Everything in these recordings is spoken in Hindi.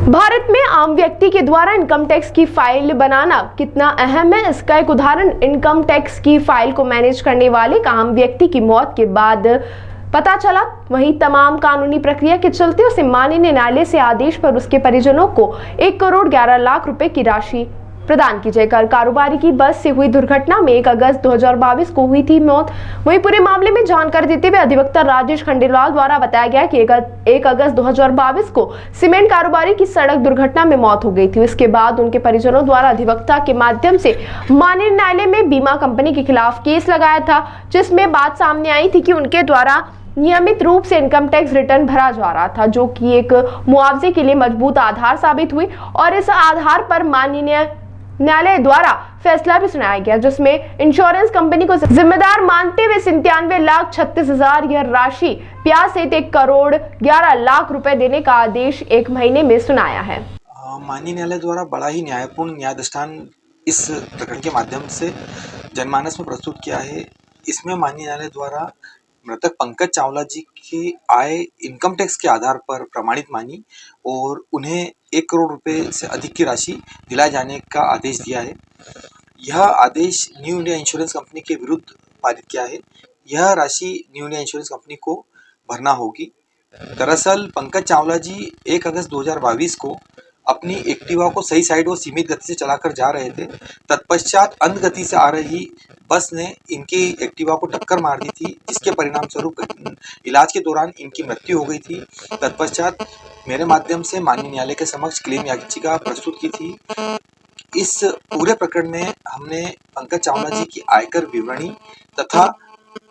भारत में आम व्यक्ति के द्वारा इनकम टैक्स की फाइल बनाना कितना अहम है, इसका एक उदाहरण इनकम टैक्स की फाइल को मैनेज करने वाले एक आम व्यक्ति की मौत के बाद पता चला। वहीं तमाम कानूनी प्रक्रिया के चलते उसे माननीय न्यायालय से आदेश पर उसके परिजनों को 1,11,00,000 रुपए की राशि प्रदान की जाएगी। कारोबारी की बस से हुई दुर्घटना में 1 अगस्त 2022 को हुई थी मौत। वहीं पूरे मामले में जानकारी देते हुए अधिवक्ता राजेश खंडेलवाल द्वारा बताया गया कि 1 अगस्त 2022 को सीमेंट कारोबारी की सड़क दुर्घटना में मौत हो गई थी। इसके बाद उनके परिजनों द्वारा अधिवक्ता के माध्यम से माननीय न्यायालय में बीमा कंपनी के खिलाफ केस लगाया था, जिसमें बात सामने आई थी कि उनके द्वारा नियमित रूप से इनकम टैक्स रिटर्न भरा जा रहा था, जो कि एक मुआवजे के लिए मजबूत आधार साबित हुई और इस आधार पर माननीय न्यायालय द्वारा फैसला भी सुनाया गया, जिसमें इंश्योरेंस कंपनी को जिम्मेदार मानते हुए 97,36,000 यह राशि ब्याज सहित 1,11,00,000 रुपए देने का आदेश 1 महीने में सुनाया है। माननीय न्यायालय द्वारा बड़ा ही न्यायपूर्ण न्याय दृष्टांत इस प्रकरण के माध्यम से जनमानस में प्रस्तुत किया है। इसमें माननीय न्यायालय द्वारा मृतक पंकज चावला जी की आय इनकम टैक्स के आधार पर प्रमाणित मानी और उन्हें 1 करोड़ रुपए से अधिक की राशि दिलाए जाने का आदेश दिया है। यह आदेश न्यू इंडिया इंश्योरेंस कंपनी के विरुद्ध पारित किया है। यह राशि न्यू इंडिया इंश्योरेंस कंपनी को भरना होगी। दरअसल पंकज चावला जी 1 अगस्त 2022 को अपनी एक्टिवा को सही साइड और सीमित गति से चलाकर जा रहे थे। तत्पश्चात अंध गति से आ रही बस ने इनकी एक्टिवा को टक्कर मार दी थी, जिसके परिणाम स्वरूप इलाज के दौरान इनकी मृत्यु हो गई थी। तत्पश्चात मेरे माध्यम से माननीय न्यायालय के समक्ष क्लेम याचिका प्रस्तुत की थी। इस पूरे प्रकरण में हमने पंकज चावला जी की आयकर विवरणी तथा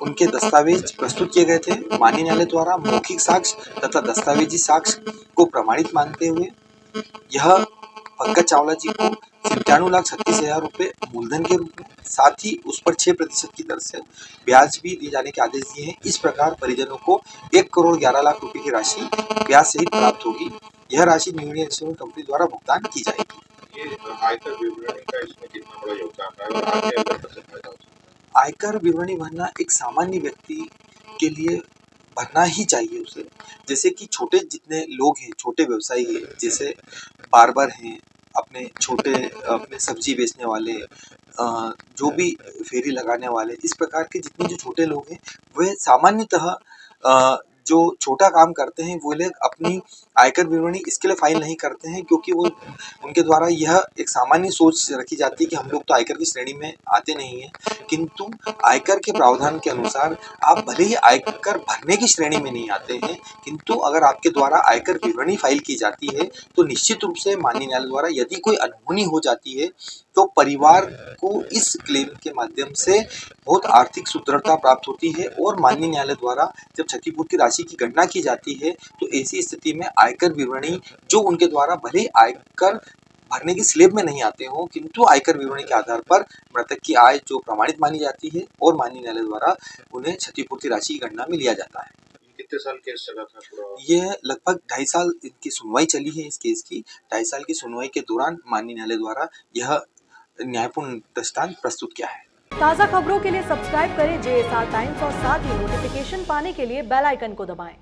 उनके दस्तावेज प्रस्तुत किए गए थे। माननीय न्यायालय द्वारा मौखिक साक्ष्य तथा दस्तावेजी साक्ष्य को प्रमाणित मानते हुए यह पंकज चावला जी को 97,36,000 रुपए मूलधन के रूप में, साथ ही उस पर 6% की दर से ब्याज भी दिए जाने के आदेश दिए हैं। इस प्रकार परिजनों को 1,11,00,000 रुपए की राशि ब्याज सहित प्राप्त होगी। यह राशि न्यू इंडिया इंश्योरेंस कंपनी द्वारा भुगतान की जाएगी। ये आयकर विवरणी का इसमें कितना बड़ा योगदान है और आगे अगर कैसे फायदा हो सकता है? आयकर विवरणी भरना एक सामान्य व्यक्ति के लिए भरना ही चाहिए उसे। जैसे कि छोटे जितने लोग हैं, छोटे व्यवसायी हैं, जैसे बार्बर हैं, अपने सब्जी बेचने वाले, जो भी फेरी लगाने वाले, इस प्रकार के जितने जो छोटे लोग हैं वह सामान्यतः जो छोटा काम करते हैं वो लोग अपनी आयकर विवरणी इसके लिए फाइल नहीं करते हैं, क्योंकि वो उनके द्वारा यह एक सामान्य सोच रखी जाती है कि हम लोग तो आयकर की श्रेणी में आते नहीं हैं। किंतु आयकर के प्रावधान के अनुसार आप भले ही आयकर भरने की श्रेणी में नहीं आते हैं, किंतु अगर आपके द्वारा आयकर विवरणी फाइल की जाती है तो निश्चित रूप से माननीय न्यायालय द्वारा यदि कोई अनहोनी हो जाती है तो परिवार को इस क्लेम के माध्यम से बहुत आर्थिक सुदृढ़ता प्राप्त होती है। और माननीय न्यायालय द्वारा जब क्षतिपूर्ति राशि की गणना की जाती है तो ऐसी स्थिति में आयकर विवरणी जो उनके द्वारा भले ही आयकर भरने की स्लेब में नहीं आते हो, किंतु आयकर विवरणी के आधार पर मृतक की आय जो प्रमाणित मानी जाती है और माननीय न्यायालय द्वारा उन्हें क्षतिपूर्ति राशि की गणना में लिया जाता है। कितने साल केस चला था पूरा? यह लगभग 2.5 साल इनकी सुनवाई चली है। इस केस की 2.5 साल की सुनवाई के दौरान माननीय न्यायालय द्वारा यह न्यायपूर्ण दृष्टांत प्रस्तुत किया है। ताज़ा खबरों के लिए सब्सक्राइब करें JSR टाइम्स और साथ ही नोटिफिकेशन पाने के लिए बेल आइकन को दबाएं।